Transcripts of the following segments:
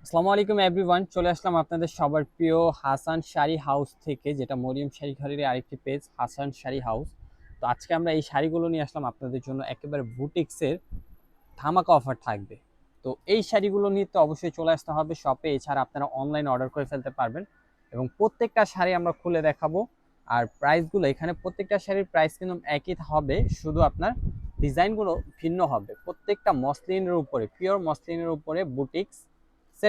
আসসালামু আলাইকুম এভরিওয়ান, চলে আসলাম আপনাদের সবার প্রিয় হাসান শাড়ি হাউস থেকে, যেটা মরিয়ম শাড়ি ঘরের আরেকটি পেজ হাসান শাড়ি হাউস। তো আজকে আমরা এই শাড়িগুলো নিয়ে আসলাম আপনাদের জন্য, একেবারে বুটিক্সের ধামাকা অফার থাকবে। তো এই শাড়িগুলো নিয়ে তো অবশ্যই চলে আসতে হবে শপে, এছাড়া আপনারা অনলাইনে অর্ডার করে ফেলতে পারবেন। এবং প্রত্যেকটা শাড়ি আমরা খুলে দেখাবো। আর প্রাইসগুলো এখানে প্রত্যেকটা শাড়ির প্রাইস কিন্তু একই হবে, শুধু আপনার ডিজাইনগুলো ভিন্ন হবে। প্রত্যেকটা মসলিনের উপরে, পিওর মসলিনের উপরে বুটিক্স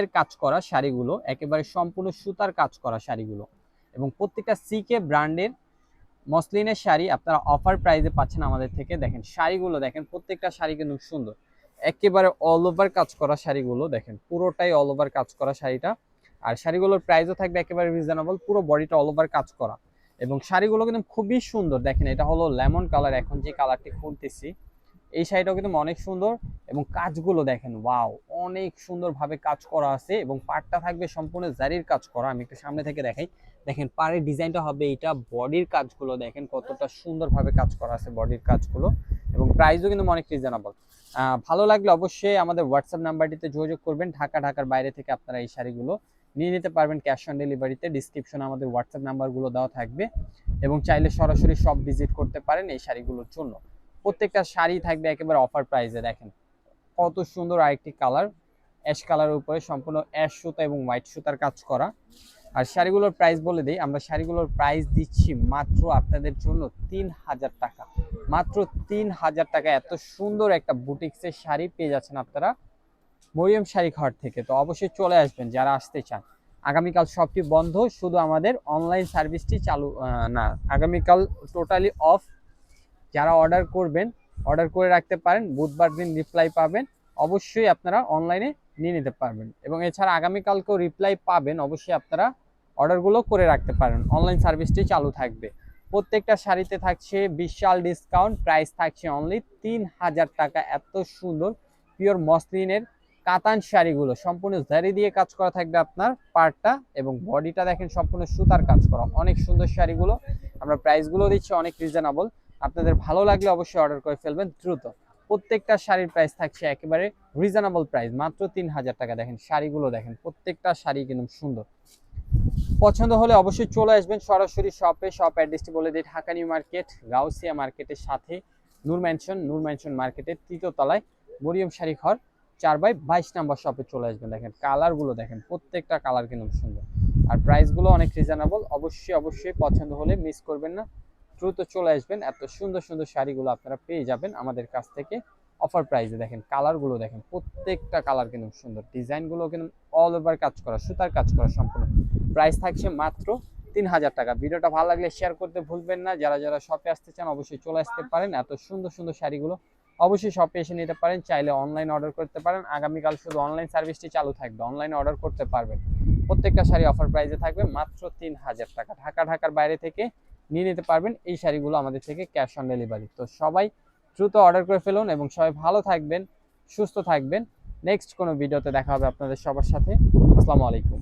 এর কাজ করা শাড়িগুলো, একেবারে সম্পূর্ণ সুতার কাজ করা শাড়িগুলো, এবং প্রত্যেকটা সিকে ব্র্যান্ডের মসলিনের শাড়ি আপনারা অফার প্রাইসে পাচ্ছেন আমাদের থেকে। দেখেন শাড়িগুলো, দেখেন প্রত্যেকটা শাড়ি কিন্তু সুন্দর, একেবারে অল ওভার কাজ করা শাড়িগুলো দেখেন, পুরোটাই অল ওভার কাজ করা শাড়িটা। আর শাড়িগুলোর প্রাইসও থাকবে একেবারে রিজনেবল, পুরো বডিটা অল ওভার কাজ করা। এবং শাড়িগুলো কিন্তু খুবই সুন্দর, দেখেন এটা হলো লেমন কালার, এখন যে কালারটি খুলতেছি এই শাড়িটাও কিন্তু অনেক সুন্দর। এবং কাজগুলো দেখেন, ওয়াও, অনেক সুন্দরভাবে কাজ করা আছে। এবং পাড়টা থাকবে সম্পূর্ণ জারির কাজ করা। আমি একটু সামনে থেকে দেখাই, দেখেন পাড়ের ডিজাইনটা হবে এটা। বডির কাজগুলো দেখেন কতটা সুন্দরভাবে কাজ করা আছে বডির কাজগুলো। এবং প্রাইসও কিন্তু অনেক রিজনেবল। ভালো লাগলে অবশ্যই আমাদের হোয়াটসঅ্যাপ নাম্বারটিতে যোগাযোগ করবেন। ঢাকার বাইরে থেকে আপনারা এই শাড়িগুলো নিয়ে নিতে পারবেন ক্যাশ অন ডেলিভারিতে। ডিসক্রিপশনে আমাদের হোয়াটসঅ্যাপ নাম্বারগুলো দেওয়া থাকবে, এবং চাইলে সরাসরি শপ ভিজিট করতে পারেন এই শাড়িগুলোর জন্য। প্রত্যেকটা শাড়ি থাকবে একেবারে অফার প্রাইসে। দেখেন কত সুন্দর আরেকটি কালার, অ্যাশ কালারের উপরে সম্পূর্ণ অ্যাশ সুতা এবং হোয়াইট সুতার কাজ করা। আর শাড়িগুলোর প্রাইস বলে দিই, আমরা শাড়িগুলোর প্রাইস দিচ্ছি মাত্র আপনাদের জন্য 3000 টাকা। মাত্র 3000 টাকা এত সুন্দর একটা বুটিক্সের শাড়ি পেয়ে যাচ্ছেন আপনারা মরিয়ম শাড়ি ঘর থেকে। তো অবশ্যই চলে আসবেন যারা আসতে চান। আগামীকাল শপটি বন্ধ, শুধু আমাদের অনলাইন সার্ভিসটি চালু। না, আগামীকাল টোটালি অফ। যারা অর্ডার করবেন, অর্ডার করে রাখতে পারেন, বুধবার দিন রিপ্লাই পাবেন। অবশ্যই আপনারা অনলাইনে নিয়ে নিতে পারবেন, এবং এছাড়া আগামীকালকেও রিপ্লাই পাবেন। অবশ্যই আপনারা অর্ডারগুলো করে রাখতে পারেন, অনলাইন সার্ভিসটি চালু থাকবে। প্রত্যেকটা শাড়িতে থাকছে বিশাল ডিসকাউন্ট, প্রাইস থাকছে অনলি 3000 টাকা। এত সুন্দর পিওর মসলিনের কাতান শাড়িগুলো সম্পূর্ণ জারি দিয়ে কাজ করা থাকবে আপনার পার্টটা, এবং বডিটা দেখেন সম্পূর্ণ সুতার কাজ করা, অনেক সুন্দর শাড়িগুলো। আমরা প্রাইসগুলো দিচ্ছি অনেক রিজনেবল। আপনাদের ভালো লাগলে অবশ্যই অর্ডার করে ফেলবেন দ্রুত। প্রত্যেকটা শাড়ির প্রাইস থাকছে একেবারে রিজনেবল প্রাইস, মাত্র 3000 টাকা। দেখেন শাড়িগুলো, দেখেন প্রত্যেকটা শাড়ি কিন্তু সুন্দর। পছন্দ হলে অবশ্যই চলে আসবেন সরাসরি শপে। শপ অ্যাড্রেসটি বলে দিই, ঢাকা নিউ মার্কেট, গাউসিয়া মার্কেটের সাথে নূর ম্যানশন মার্কেটের তৃতীয় তলায় মরিয়ম শাড়ি ঘর 4/22 নম্বর শপে চলে আসবেন। দেখেন কালারগুলো, দেখেন প্রত্যেকটা কালার কিন্তু সুন্দর। আর প্রাইসগুলো অনেক রিজনেবল। অবশ্যই পছন্দ হলে মিস করবেন না, দ্রুত চলে আসবেন। এত সুন্দর সুন্দর শাড়িগুলো আপনারা পেয়ে যাবেন আমাদের কাছ থেকে অফার প্রাইসে। দেখেন কালারগুলো, দেখেন প্রত্যেকটা কালার কিন্তু সুন্দর, ডিজাইনগুলো কিন্তু অল ওভার কাজ করা, সুতার কাজ করা সম্পূর্ণ। প্রাইস থাকছে মাত্র 3000 টাকা। ভিডিওটা ভালো লাগলে শেয়ার করতে ভুলবেন না। যারা যারা শপে আসতে চান অবশ্যই চলে আসতে পারেন। এত সুন্দর সুন্দর শাড়িগুলো অবশ্যই শপে এসে নিতে পারেন, চাইলে অনলাইন অর্ডার করতে পারেন। আগামীকাল শুধু অনলাইন সার্ভিসটি চালু থাকবে, অনলাইনে অর্ডার করতে পারবেন। প্রত্যেকটা শাড়ি অফার প্রাইসে থাকবে মাত্র 3000 টাকা। ঢাকার বাইরে থেকে নিয়ে নিতে পারবেন এই শাড়িগুলো আমাদের থেকে ক্যাশ অন ডেলিভারি। তো সবাই দ্রুত অর্ডার করে ফেলুন, এবং সবাই ভালো থাকবেন, সুস্থ থাকবেন। নেক্সট কোনো ভিডিওতে দেখা হবে আপনাদের সবার সাথে। আসসালামু আলাইকুম।